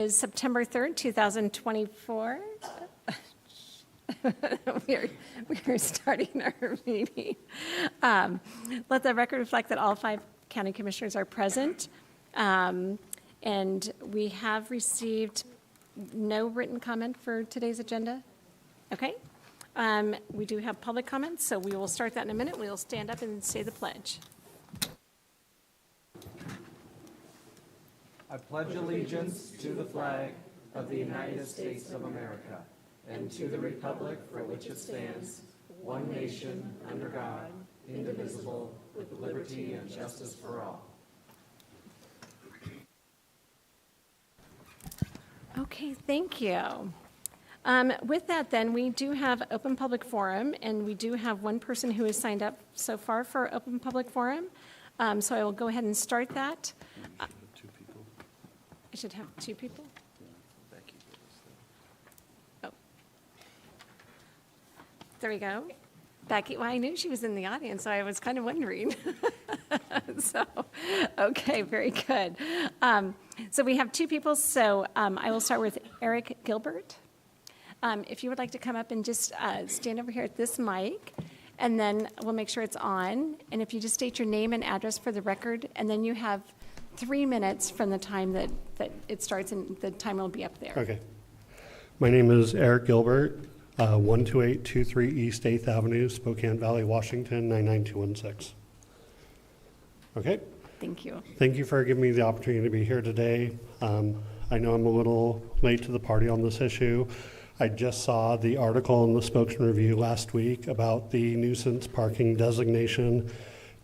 Is September 3rd, 2024. We are starting our meeting. Let the record reflect that all 5 county commissioners are present. And we have received no written comment for today's agenda. Okay. We do have public comments, so we will start that in a minute. We will stand up and say the pledge. I pledge allegiance to the flag of the United States of America and to the republic for which it stands, one nation, under God, indivisible, with liberty and justice for all. Okay, thank you. With that, then, we do have open public forum, and we do have one person who has signed up so far for open public forum. So I will go ahead and start that. I should have 2 people? Oh. There we go. Becky, well, I knew she was in the audience, so I was kind of wondering. So, okay, very good. So we have 2 people, so I will start with Eric Gilbert. If you would like to come up and just stand over here at this mic, and then we'll make sure it's on. And if you just state your name and address for the record, and then you have 3 minutes from the time that it starts, and the timer will be up there. Okay. My name is Eric Gilbert, 12823 East 8th Avenue, Spokane Valley, Washington, 99216. Okay. Thank you. Thank you for giving me the opportunity to be here today. I know I'm a little late to the party on this issue. I just saw the article in the Spokesman Review last week about the nuisance parking designation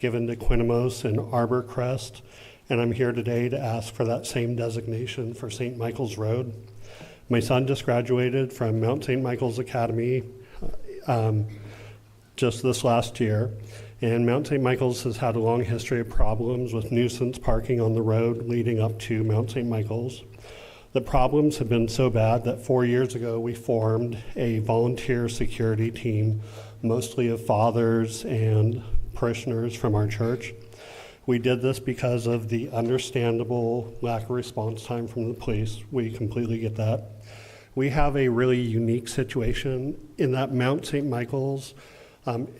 given to Quinamos and Arborcrest, and I'm here today to ask for that same designation for St. Michael's Road. My son just graduated from Mount St. Michael's Academy just this last year, and Mount St. Michael's has had a long history of problems with nuisance parking on the road leading up to Mount St. Michael's. The problems have been so bad that 4 years ago we formed a volunteer security team, mostly of fathers and parishioners from our church. We did this because of the understandable lack of response time from the police. We completely get that. We have a really unique situation in that Mount St. Michael's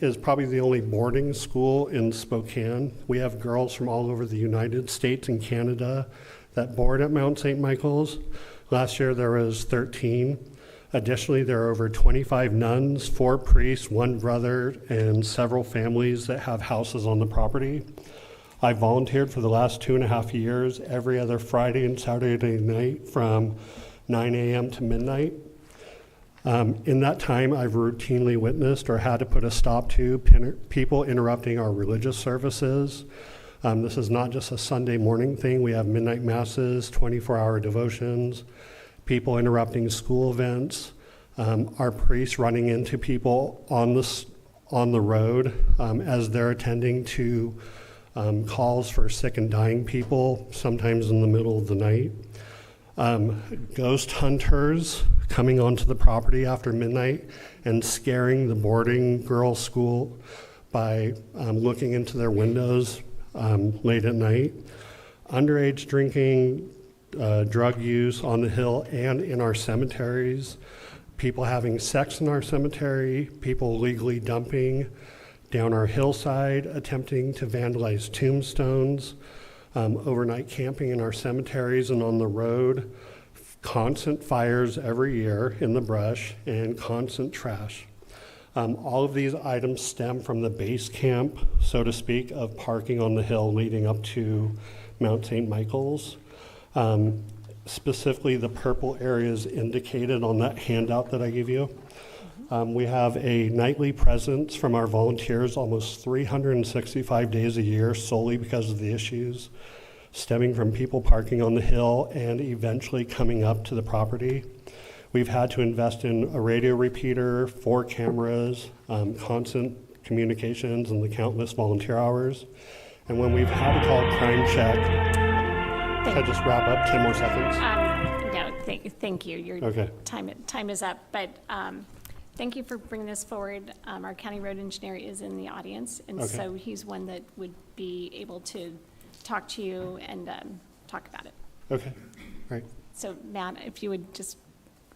is probably the only boarding school in Spokane. We have girls from all over the United States and Canada that board at Mount St. Michael's. Last year there was 13. Additionally, there are over 25 nuns, 4 priests, 1 brother, and several families that have houses on the property. I volunteered for the last 2.5 years, every other Friday and Saturday night from 9 a.m. to midnight. In that time, I've routinely witnessed or had to put a stop to people interrupting our religious services. This is not just a Sunday morning thing. We have midnight masses, 24-hour devotions, people interrupting school events, our priests running into people on the road as they're attending to calls for sick and dying people, sometimes in the middle of the night. Ghost hunters coming onto the property after midnight and scaring the boarding girls' school by looking into their windows late at night. Underage drinking, drug use on the hill and in our cemeteries, people having sex in our cemetery, people illegally dumping down our hillside, attempting to vandalize tombstones, overnight camping in our cemeteries and on the road, constant fires every year in the brush, and constant trash. All of these items stem from the base camp, so to speak, of parking on the hill leading up to Mount St. Michael's. Specifically, the purple areas indicated on that handout that I gave you. We have a nightly presence from our volunteers almost 365 days a year solely because of the issues stemming from people parking on the hill and eventually coming up to the property. We've had to invest in a radio repeater, 4 cameras, constant communications, and the countless volunteer hours. And when we've had to call Crime Check, can I just wrap up 10 more seconds? No, thank you. Your Okay. time is up, but thank you for bringing this forward. Our county road engineer is in the audience, and Okay. so he's one that would be able to talk to you and talk about it. Okay, all right. So Matt, if you would just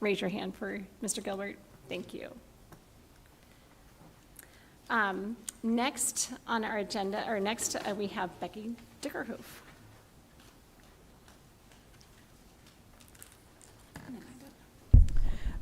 raise your hand for Mr. Gilbert. Thank you. Next on our agenda, or next we have Becky Dickerhoof.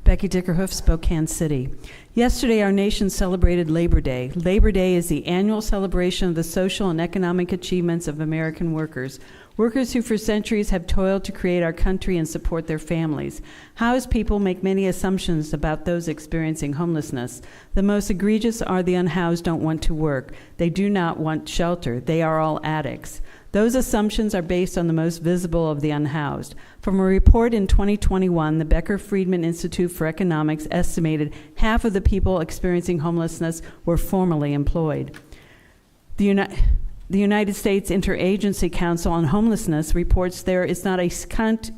Becky Dickerhoof, Spokane City. Yesterday, our nation celebrated Labor Day. Labor Day is the annual celebration of the social and economic achievements of American workers. Workers who for centuries have toiled to create our country and support their families. Housed people make many assumptions about those experiencing homelessness. The most egregious are the unhoused don't want to work. They do not want shelter. They are all addicts. Those assumptions are based on the most visible of the unhoused. From a report in 2021, the Becker-Friedman Institute for Economics estimated half of the people experiencing homelessness were formerly employed. The United States Interagency Council on Homelessness reports there is not a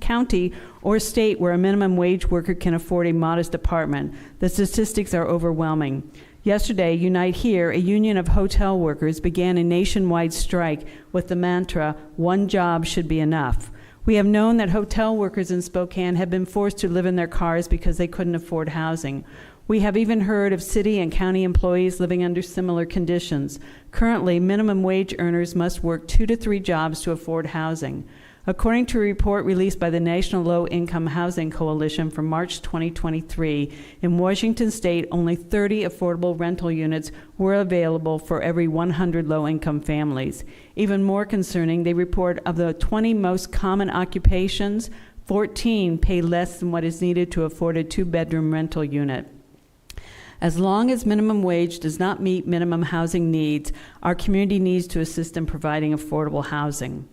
county or state where a minimum wage worker can afford a modest apartment. The statistics are overwhelming. Yesterday, Unite Here, a union of hotel workers, began a nationwide strike with the mantra, "One job should be enough." We have known that hotel workers in Spokane have been forced to live in their cars because they couldn't afford housing. We have even heard of city and county employees living under similar conditions. Currently, minimum wage earners must work 2 to 3 jobs to afford housing. According to a report released by the National Low Income Housing Coalition from March 2023, in Washington state, only 30 affordable rental units were available for every 100 low-income families. Even more concerning, they report of the 20 most common occupations, 14 pay less than what is needed to afford a 2-bedroom rental unit. As long as minimum wage does not meet minimum housing needs, our community needs to assist in providing affordable housing.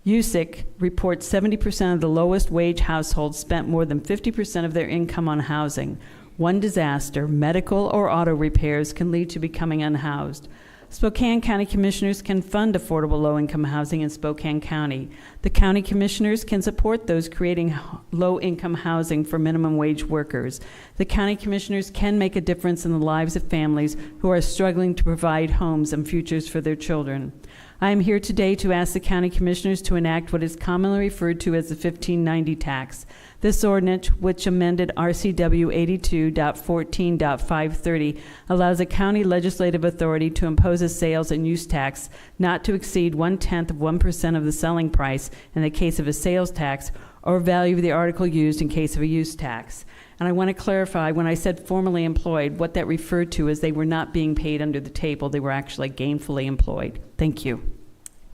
USIC reports 70% of the lowest wage households spent more than 50% of their income on housing. One disaster, medical or auto repairs, can lead to becoming unhoused. Spokane County Commissioners can fund affordable low-income housing in Spokane County. The county commissioners can support those creating low-income housing for minimum wage workers. The county commissioners can make a difference in the lives of families who are struggling to provide homes and futures for their children. I am here today to ask the county commissioners to enact what is commonly referred to as the 1590 tax. This ordinance, which amended RCW 82.14.530, allows a county legislative authority to impose a sales and use tax not to exceed 0.1% of the selling price in the case of a sales tax, or value of the article used in case of a use tax. And I want to clarify, when I said formerly employed, what that referred to is they were not being paid under the table. They were actually gainfully employed. Thank you.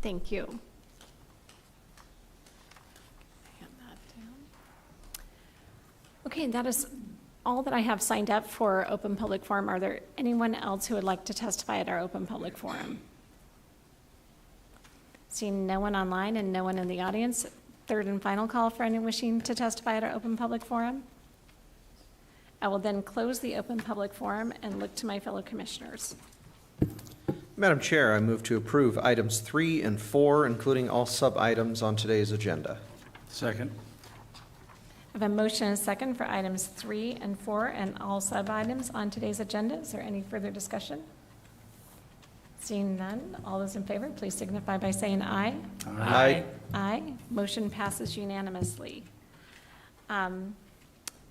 Thank you. Hand that down. Okay, that is all that I have signed up for open public forum. Are there anyone else who would like to testify at our open public forum? Seeing no one online and no one in the audience, third and final call for anyone wishing to testify at our open public forum. I will then close the open public forum and look to my fellow commissioners. Madam Chair, I move to approve items 3 and 4, including all sub-items on today's agenda. Second. I have a motion and a second for items 3 and 4 and all sub-items on today's agenda. Is there any further discussion? Seeing none, all those in favor, please signify by saying aye. Aye. Aye. Motion passes unanimously.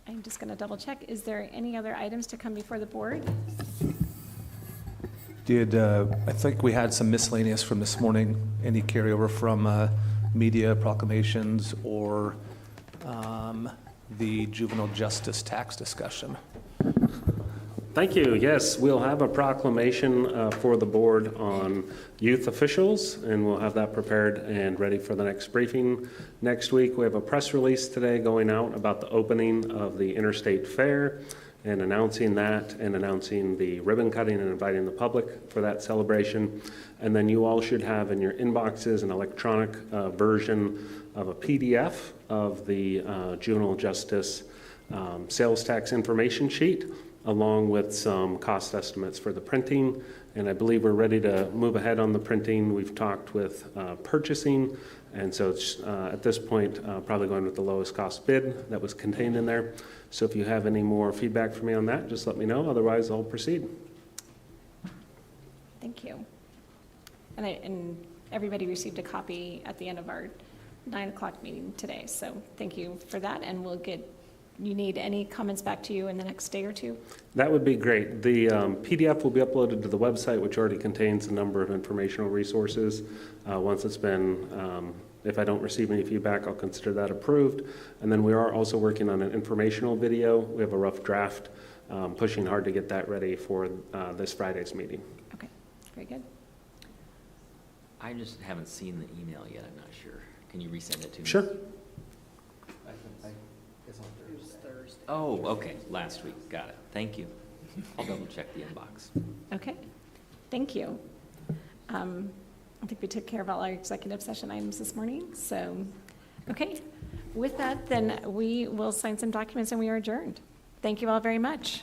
I'm just going to double check. Is there any other items to come before the board? I think we had some miscellaneous from this morning. Any carryover from media proclamations or the juvenile justice tax discussion? Thank you. Yes, we'll have a proclamation for the board on youth officials, and we'll have that prepared and ready for the next briefing next week. We have a press release today going out about the opening of the Interstate Fair and announcing that and announcing the ribbon cutting and inviting the public for that celebration. And then you all should have in your inboxes an electronic version of a PDF of the juvenile justice sales tax information sheet, along with some cost estimates for the printing. And I believe we're ready to move ahead on the printing. We've talked with purchasing, and so it's at this point probably going with the lowest cost bid that was contained in there. So if you have any more feedback for me on that, just let me know. Otherwise, I'll proceed. Thank you. And everybody received a copy at the end of our 9 o'clock meeting today. So thank you for that, and you need any comments back to you in the next day or two? That would be great. The PDF will be uploaded to the website, which already contains a number of informational resources. Once it's been, if I don't receive any feedback, I'll consider that approved. And then we are also working on an informational video. We have a rough draft, pushing hard to get that ready for this Friday's meeting. Okay, very good. I just haven't seen the email yet, I'm not sure. Can you resend it to me? Sure. Oh, okay, last week, got it. Thank you. I'll double check the inbox. Okay, thank you. I think we took care of all our executive session items this morning, so, okay. With that, then we will sign some documents and we are adjourned. Thank you all very much.